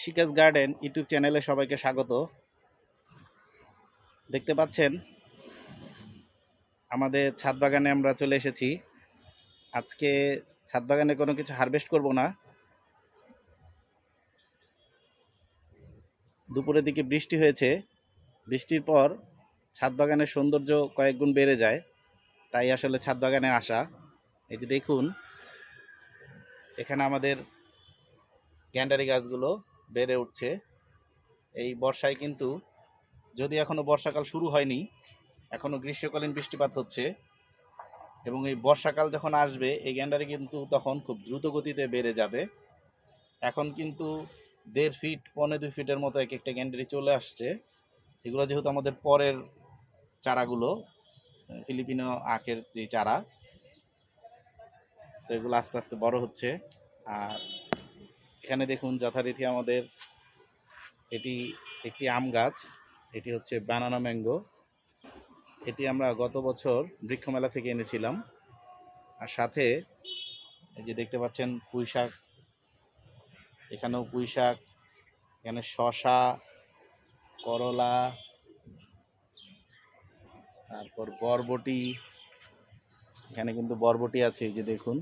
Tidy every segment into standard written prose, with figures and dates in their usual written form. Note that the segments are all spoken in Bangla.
কৃষিকাজ গার্ডেন ইউটিউব চ্যানেলে সবাইকে স্বাগত। দেখতে পাচ্ছেন আমাদের ছাদ বাগানে আমরা চলে এসেছি। আজকে ছাদ বাগানে কোনো কিছু হারভেস্ট করব না। দুপুরের দিকে বৃষ্টি হয়েছে, বৃষ্টির পর ছাদ বাগানের সৌন্দর্য কয়েক গুণ বেড়ে যায়, তাই আসলে ছাদ বাগানে আসা। এই যে দেখুন, এখানে আমাদের গ্যান্ডারি গাছগুলো বেড়ে উঠছে। এই বর্ষায় কিন্তু, যদি এখনো বর্ষাকাল শুরু হয়নি, এখনো গ্রীষ্মকালীন বৃষ্টিপাত হচ্ছে, এবং এই বর্ষাকাল যখন আসবে এই গ্যান্ডারি কিন্তু তখন খুব দ্রুত গতিতে বেড়ে যাবে। এখন কিন্তু 1.5 ফিট 1.5-2 ফিটের মতো এক একটা গ্যান্ডারি চলে আসছে। এগুলো যেহেতু আমাদের পরের চারাগুলো, ফিলিপিনো আখের যে চারা, তো এগুলো আস্তে আস্তে বড় হচ্ছে। আর এখানে দেখুন, যথারীতি আমাদের এটি একটি আম গাছ, এটি হচ্ছে বানানা ম্যাঙ্গো। এটি আমরা গত বছর বৃক্ষমেলা থেকে এনেছিলাম। আর সাথে এই যে দেখতে পাচ্ছেন পুঁই শাক, এখানেও পুঁই শাক, এখানে শসা, করলা, তারপর বরবটি। এখানে কিন্তু বরবটি আছে, এই যে দেখুন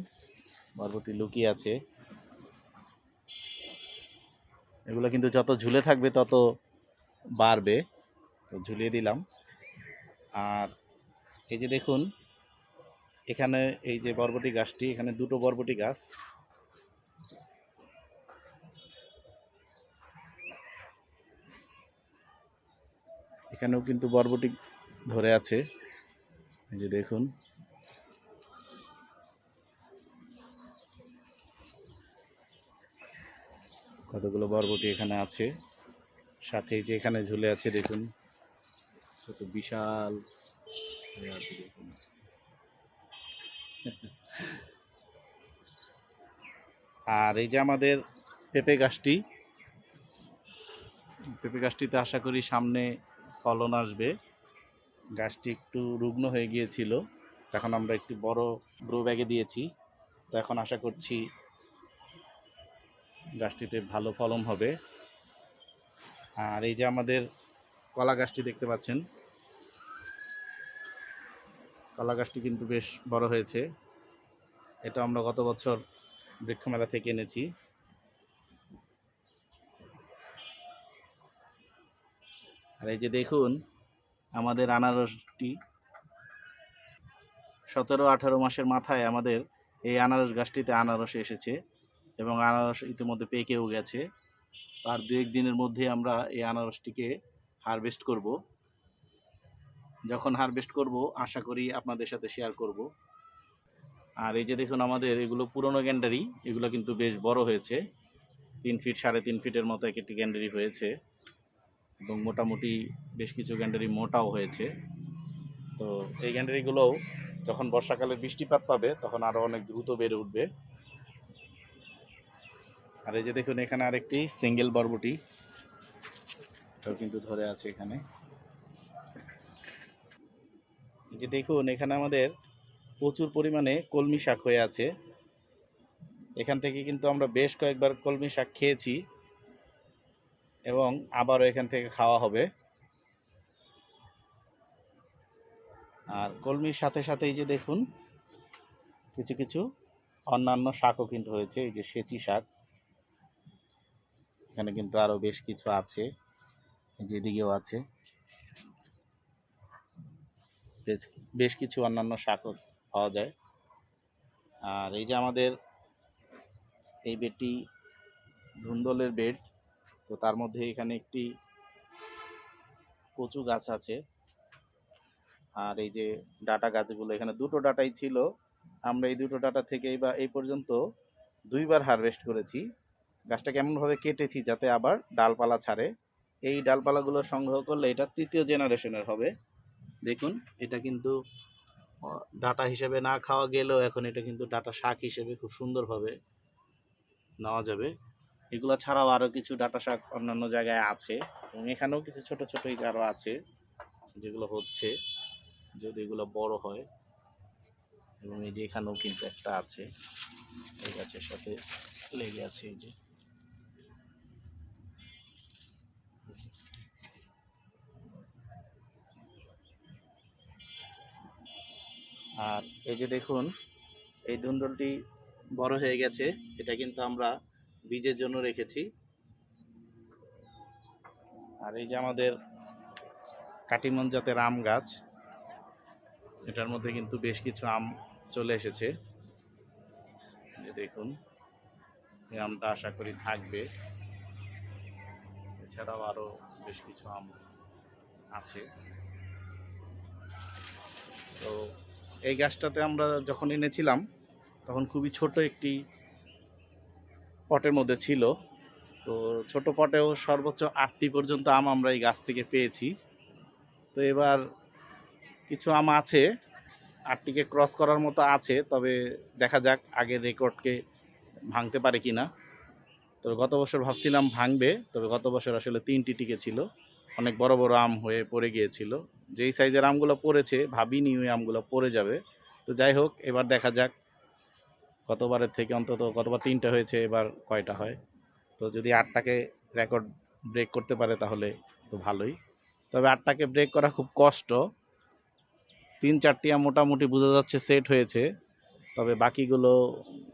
বরবটি লুকিয়ে আছে। এগুলো কিন্তু যত ঝুলে থাকবে তত বাড়বে, তো ঝুলিয়ে দিলাম। আর এই যে দেখুন, এখানে এই যে বরবটি গাছটি, এখানে দুটো বরবটি গাছ। এখানেও কিন্তু বরবটি ধরে আছে, এই যে দেখুন। কতগুলো বরবটি এখানে আছে, সাথে এই যে এখানে ঝুলে আছে দেখুন, কত বিশাল হয়ে আছে দেখুন। আর এই যে আমাদের পেঁপে গাছটিতে আশা করি সামনে ফলন আসবে। গাছটি একটু রুগ্ন হয়ে গিয়েছিল, তখন আমরা একটু বড় গ্রো ব্যাগে দিয়েছি, তো এখন আশা করছি গাছটিতে ভালো ফলন হবে। আর এই যে আমাদের কলা গাছটি দেখতে পাচ্ছেন, কলা গাছটি কিন্তু বেশ বড় হয়েছে। এটা আমরা গত বছর বৃক্ষমেলা থেকে এনেছি। আর এই যে দেখুন, আমাদের আনারসটি 17-18 মাসের মাথায় আমাদের এই আনারস গাছটিতে আনারস এসেছে, এবং আনারস ইতিমধ্যে পেকেও গেছে। আর 2-1 দিনের মধ্যে আমরা এই আনারসটিকে হারভেস্ট করব। যখন হারভেস্ট করব আশা করি আপনাদের সাথে শেয়ার করব। আর এই যে দেখুন, আমাদের এগুলো পুরনো গ্যান্ডারি, এগুলো কিন্তু বেশ বড় হয়েছে, 3 ফিট 3.5 ফিটের মতো এক একটি গ্যান্ডারি হয়েছে, এবং মোটামুটি বেশ কিছু গ্যান্ডারি মোটাও হয়েছে। তো এই গ্যান্ডারিগুলোও যখন বর্ষাকালে বৃষ্টিপাত পাবে তখন আরও অনেক দ্রুত বেড়ে উঠবে। আর এই যে দেখুন, এখানে আরেকটি সিঙ্গেল বরবটি, এটাও কিন্তু ধরে আছে এখানে। এই যে দেখুন, এখানে আমাদের প্রচুর পরিমাণে কলমি শাক হয়ে আছে। এখান থেকে কিন্তু আমরা বেশ কয়েকবার কলমি শাক খেয়েছি, এবং আবারও এখান থেকে খাওয়া হবে। আর কলমির সাথে সাথে এই যে দেখুন, কিছু কিছু অন্যান্য শাকও কিন্তু হয়েছে। এই যে সেচি শাক, এখানে কিন্তু আরও বেশ কিছু আছে, এই যে এদিকেও আছে, বেশ কিছু অন্যান্য শাকও পাওয়া যায়। আর এই যে আমাদের এই বেডটি ধুন্দলের বেড, তো তার মধ্যে এখানে একটি কচু গাছ আছে। আর এই যে ডাটা গাছগুলো, এখানে দুটো ডাটাই ছিল, আমরা এই দুটো ডাটা থেকেই বা এই পর্যন্ত 2বার হারভেস্ট করেছি। গাছটাকে এমনভাবে কেটেছি যাতে আবার ডালপালা ছাড়ে। এই ডালপালাগুলো সংগ্রহ করলে এটা 3য় জেনারেশনের হবে। দেখুন, এটা কিন্তু ডাটা হিসেবে না খাওয়া গেলেও এখন এটা কিন্তু ডাটা শাক হিসেবে খুব সুন্দরভাবে নেওয়া যাবে। এগুলো ছাড়াও আরও কিছু ডাটা শাক অন্যান্য জায়গায় আছে, এবং এখানেও কিছু ছোট ছোট আরও আছে যেগুলো হচ্ছে, যদি এগুলো বড় হয়। এবং এই যে এখানেও কিন্তু একটা আছে, এই গাছের সাথে লেগে আছে, এই যে। আর এই যে দেখুন, এই ধুন্দুলটি বড় হয়ে গেছে। এটা কিন্তু আমরা বীজের জন্য রেখেছি। আর এই যে আমাদের কাটিমন জাতের আম গাছ, এটার মধ্যে কিন্তু বেশ কিছু আম চলে এসেছে। এই দেখুন, এই আমটা আশা করি থাকবে। এছাড়াও আরো বেশ কিছু আম আছে। তো এই গাছটাতে আমরা যখন এনেছিলাম তখন খুবই ছোট একটি পটের মধ্যে ছিল। তো ছোট পটেও সর্বোচ্চ 8টি পর্যন্ত আম আমরা এই গাছ থেকে পেয়েছি। তো এবার কিছু আম আছে, 8টিকে ক্রস করার মতো আছে, তবে দেখা যাক আগের রেকর্ডকে ভাঙতে পারে কিনা। তো গত বছর ভাবছিলাম ভাঙবে, তবে গত বছর আসলে 3টি টিকে ছিল। অনেক বড় বড় আম হয়ে পড়ে গিয়েছিল। যেই সাইজের আমগুলো পড়েছে ভাবিনি ওই আমগুলো পড়ে যাবে। তো যাই হোক, এবার দেখা যাক গতবারের থেকে অন্তত গতবার 3টা হয়েছে, এবার কয়টা হয়। তো যদি 8টাকে রেকর্ড ব্রেক করতে পারে তাহলে তো ভালোই। তবে 8টাকে ব্রেক করা খুব কষ্ট। 3-4টি আম মোটামুটি বোঝা যাচ্ছে সেট হয়েছে, তবে বাকিগুলো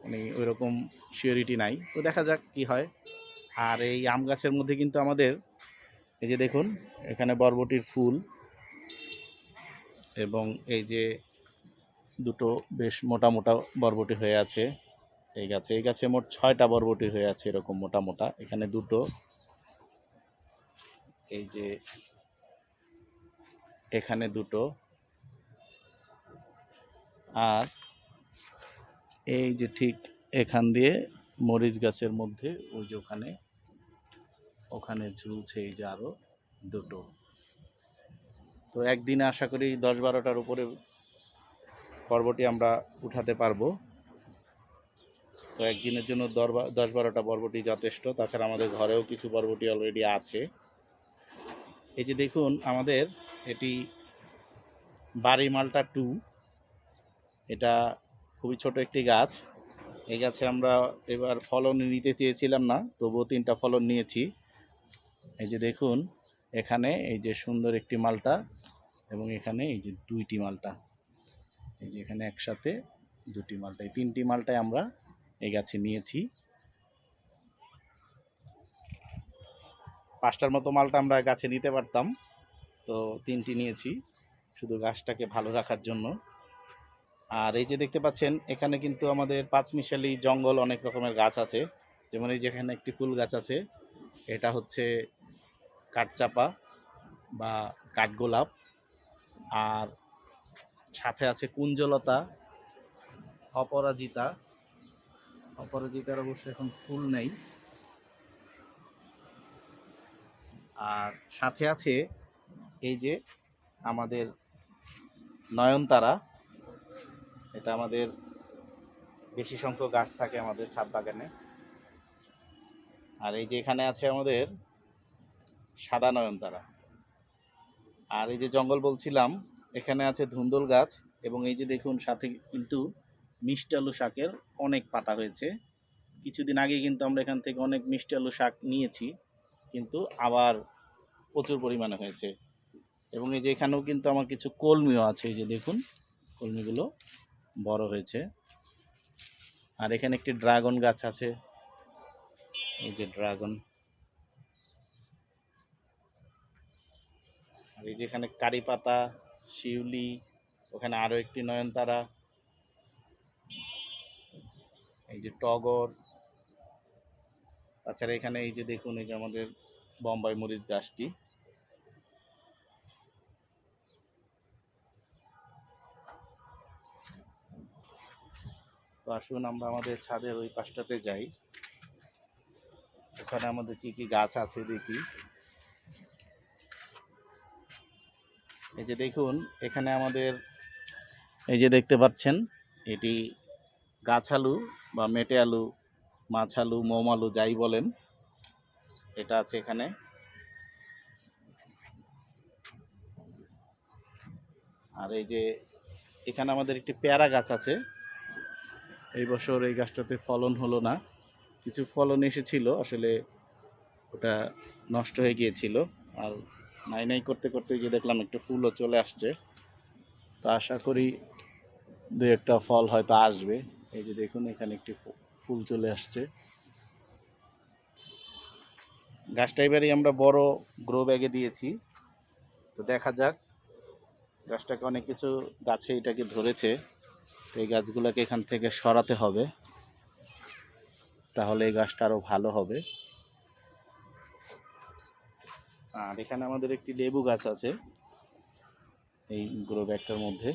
মানে ওই রকম সিওরিটি নাই। তো দেখা যাক কি হয়। আর এই আম গাছের মধ্যে কিন্তু আমাদের এই যে দেখুন, এখানে বরবটির ফুল, এবং এই যে দুটো বেশ মোটা মোটা বরবটি হয়ে আছে এই গাছে মোট 6টা বরবটি হয়ে আছে এরকম মোটা মোটা। এখানে দুটো, এই যে এখানে দুটো, আর এই যে ঠিক এখান দিয়ে মরিচ গাছের মধ্যে ওই যে ওখানে ঝুলছে এই যে আরো দুটো। তো একদিনে আশা করি 10-12টার উপরে বরবটি আমরা উঠাতে পারবো। তো একদিনের জন্য 10-12টা বরবটি যথেষ্ট। তাছাড়া আমাদের ঘরেও কিছু বরবটি অলরেডি আছে। এই যে দেখুন, আমাদের এটি বাড়ি মালটা 2। এটা খুবই ছোট একটি গাছ। এই গাছে আমরা এবার ফলন নিতে চেয়েছিলাম না, তবুও 3টা ফলন নিয়েছি। এই যে দেখুন, এখানে এই যে সুন্দর একটি মালটা, এবং এখানে এই যে 2টি মালটা। এই যে এখানে একসাথে 2টি মালটা, এই 3টি মালটাই আমরা এই গাছে নিয়েছি। 5টার মতো মালটা আমরা গাছে নিতে পারতাম, তো 3টি নিয়েছি শুধু গাছটাকে ভালো রাখার জন্য। আর এই যে দেখতে পাচ্ছেন, এখানে কিন্তু আমাদের পাঁচমিশালি জঙ্গল অনেক রকমের গাছ আছে। যেমন এই যেখানে একটি ফুল গাছ আছে, এটা হচ্ছে কাঠচাপা বা কাঠগোলাপ। আর সাথে আছে কুঞ্জলতা, অপরাজিতা। অপরাজিতার অবশ্য এখন ফুল নেই। আর সাথে আছে এই যে আমাদের নয়নতারা। এটা আমাদের বেশি সংখ্যক গাছ থাকে আমাদের ছাদ বাগানে। আর এই যে এখানে আছে আমাদের সাদা নয়নতারা। আর এই যে জঙ্গল বলছিলাম, এখানে আছে ধুন্দুল গাছ, এবং এই যে দেখুন সাথে কিন্তু মিষ্টি আলু শাকের অনেক পাতা হয়েছে। কিছুদিন আগে কিন্তু আমরা এখান থেকে অনেক মিষ্টি আলু শাক নিয়েছি, কিন্তু আবার প্রচুর পরিমাণে হয়েছে। এবং এই যে এখানেও কিন্তু আমার কিছু কলমিও আছে, এই যে দেখুন কলমিগুলো বড় হয়েছে। আর এখানে একটি ড্রাগন গাছ আছে, এই যে ড্রাগন। আর এই যে এখানে কারি পাতা, শিউলি, ওখানে আরো একটি নয়নতারা, এই যে টগর। তাছাড়া এখানে এই যে দেখুন, এই যে আমাদের বোম্বাই মরিচ গাছটি। তো আসুন আমরা আমাদের ছাদের ওই পাশটাতে যাই, ওখানে আমাদের কি কি গাছ আছে দেখি। এই যে দেখুন, এখানে আমাদের এই যে দেখতে পাচ্ছেন, এটি গাছ আলু বা মেটে আলু, মাছ আলু, মোম আলু যাই বলেন, এটা আছে এখানে। আর এই যে এখানে আমাদের একটি পেয়ারা গাছ আছে। এই বছর এই গাছটাতে ফলন হলো না, কিছু ফলন এসেছিল আসলে, ওটা নষ্ট হয়ে গিয়েছিল। আর নাই নাই করতে করতে যে দেখলাম একটু ফুলও চলে আসছে, তো আশা করি দু একটা ফল হয়তো আসবে। এই যে দেখুন এখানে একটি ফুল চলে আসছে। গাছটা এবারই আমরা বড় গ্রো ব্যাগে দিয়েছি, তো দেখা যাক। গাছটাকে অনেক কিছু গাছে এটাকে ধরেছে, তো এই গাছগুলোকে এখান থেকে সরাতে হবে, তাহলে এই গাছটা আরও ভালো হবে। আর এখানে আমাদের একটি লেবু গাছ আছে এই গ্রো ব্যাগটার মধ্যে,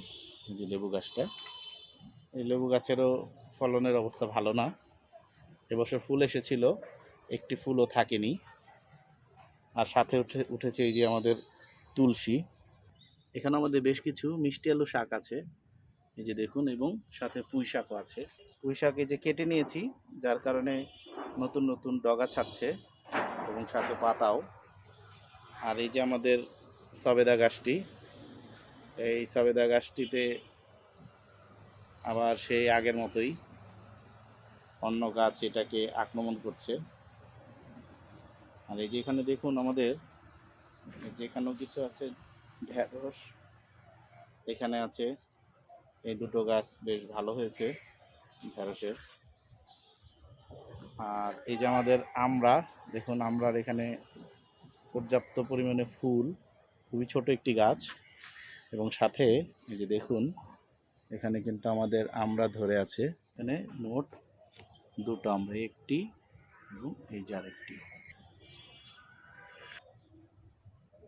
এই যে লেবু গাছটা। এই লেবু গাছেরও ফলনের অবস্থা ভালো না। এবছর ফুল এসেছিল, একটি ফুলও থাকেনি। আর সাথে উঠেছে এই যে আমাদের তুলসী। এখানে আমাদের বেশ কিছু মিষ্টি আলু শাক আছে, এই যে দেখুন, এবং সাথে পুঁই শাকও আছে। পুঁই শাক এই যে কেটে নিয়েছি, যার কারণে নতুন নতুন ডগা ছাড়ছে এবং সাথে পাতাও। আর এই যে আমাদের সবেদা গাছটি, এই সবেদা গাছটিতে আবার সেই আগের মতোই অন্য গাছ এটাকে আক্রমণ করছে। আর এই যে এখানে দেখুন আমাদের যেখানেও কিছু আছে ঢেঁড়স, এখানে আছে। এই দুটো গাছ বেশ ভালো হয়েছে ঢেঁড়সের। আর এই যে আমাদের আমড়া, দেখুন আমড়ার এখানে পর্যাপ্ত পরিমাণে ফুল, খুবই ছোট একটি গাছ। এবং সাথে এই যে দেখুন এখানে কিন্তু আমাদের আমড়া ধরে আছে। এখানে মোট দুটো আমড়া, একটি এবং এই যে আরেকটি।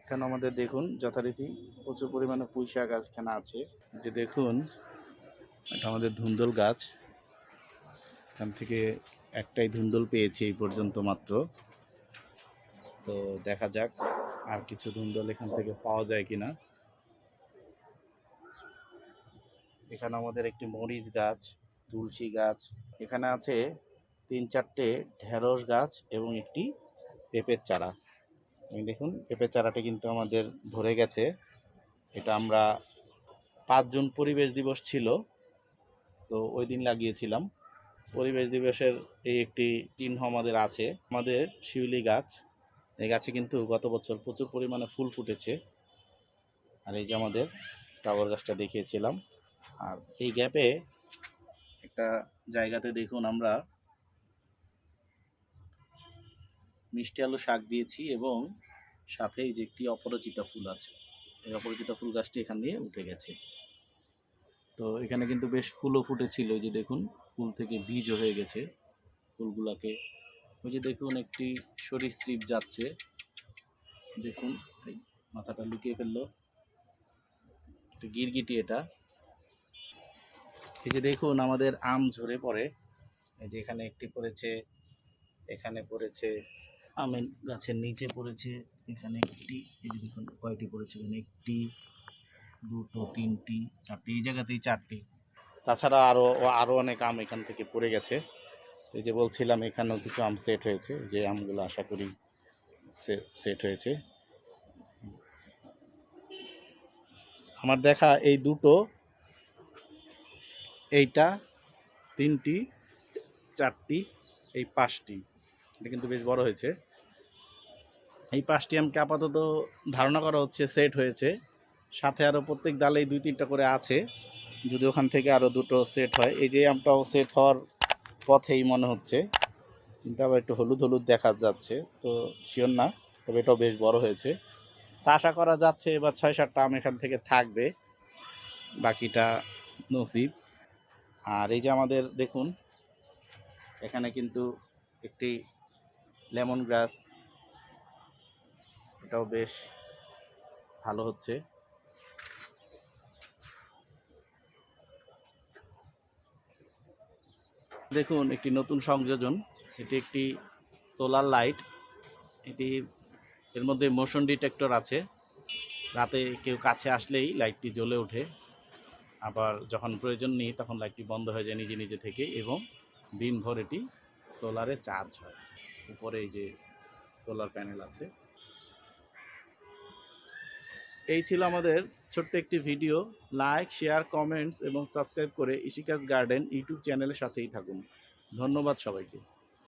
এখানে আমাদের দেখুন যথারীতি প্রচুর পরিমাণে পুঁই শাক এখানে আছে। যে দেখুন এটা আমাদের ধুন্দল গাছ, এখান থেকে একটাই ধুন্দল পেয়েছি এই পর্যন্ত মাত্র। তো দেখা যাক আর কিছু ধুন্দল এখান থেকে পাওয়া যায় কিনা। এখানে আমাদের একটি মরিচ গাছ, তুলসী গাছ, এখানে আছে 3-4টে ঢেঁড়স গাছ এবং একটি পেঁপের চারা। দেখুন পেঁপের চারাটি কিন্তু আমাদের ধরে গেছে। এটা আমরা 5 জুন পরিবেশ দিবস ছিল, তো ওই দিন লাগিয়েছিলাম। পরিবেশ দিবসের এই একটি চিহ্ন আমাদের আছে। আমাদের শিউলি গাছ, এই গাছে কিন্তু গত বছর প্রচুর পরিমাণে ফুল ফুটেছে। আর এই যে আমাদের টগর গাছটা দেখিয়েছিলাম। আর এই গ্যাপে একটা জায়গাতে দেখুন আমরা মিষ্টি আলু শাক দিয়েছি এবং সাথে এই যে একটি অপরাজিতা ফুল আছে। এই অপরাজিতা ফুল গাছটি এখান দিয়ে উঠে গেছে। তো এখানে কিন্তু বেশ ফুলও ফুটেছিল, এই যে দেখুন ফুল থেকে বীজও হয়ে গেছে ফুলগুলাকে। ওই যে দেখুন একটি সরীসৃপ যাচ্ছে, দেখুন এই মাথাটা লুকিয়ে ফেললো, একটা গিরগিটি এটা। এই যে দেখুন আমাদের আম ঝরে পড়ে, এই যে এখানে একটি পড়েছে, এখানে পড়েছে, আমের গাছের নিচে পড়েছে, এখানে একটি, এই যে দেখুন কয়টি পড়েছে, এখানে একটি, দুটো, তিনটি, চারটি, এই জায়গাতেই চারটি। তাছাড়া আরও অনেক আম এখান থেকে পড়ে গেছে। এই যে বলছিলাম এখানেও কিছু আম সেট হয়েছে, যে আমগুলো আশা করি সেট হয়েছে। আমার দেখা এই দুটো, এইটা, তিনটি, চারটি, এই 5টি, এটা কিন্তু বেশ বড় হয়েছে। এই 5টি আমকে আপাতত ধারণা করা হচ্ছে সেট হয়েছে। সাথে আরও প্রত্যেক ডালেই 2-3টা করে আছে, যদি ওখান থেকে আরও দুটো সেট হয়। এই যে আমটাও সেট হওয়ার পথেই মনে হচ্ছে, কিন্তু আবার একটু হলুদ হলুদ দেখা যাচ্ছে, তো শিওর না, তবে এটাও বেশ বড় হয়েছে। তা আশা করা যাচ্ছে এবার 6-7টা আম এখান থেকে থাকবে, বাকিটা নসিব। আর এই যে আমাদের দেখুন এখানে কিন্তু একটি লেমন গ্রাস, এটাও বেশ ভালো হচ্ছে। দেখুন একটি নতুন সংযোজন, এটি একটি সোলার লাইট। এর মধ্যে মোশন ডিটেক্টর আছে, রাতে কেউ কাছে আসলেই লাইটটি জ্বলে ওঠে, আবার যখন প্রয়োজন নেই তখন লাইটটি বন্ধ হয়ে যায় নিজে নিজে থেকে, এবং দিনভর এটি সোলারে চার্জ হয়। উপরে এই যে সোলার প্যানেল আছে। এই ছিল আমাদের ছোট্ট একটি ভিডিও। লাইক, শেয়ার, কমেন্টস এবং সাবস্ক্রাইব করে ইশিকাস গার্ডেন ইউটিউব চ্যানেলের সাথেই থাকুন। ধন্যবাদ সবাইকে।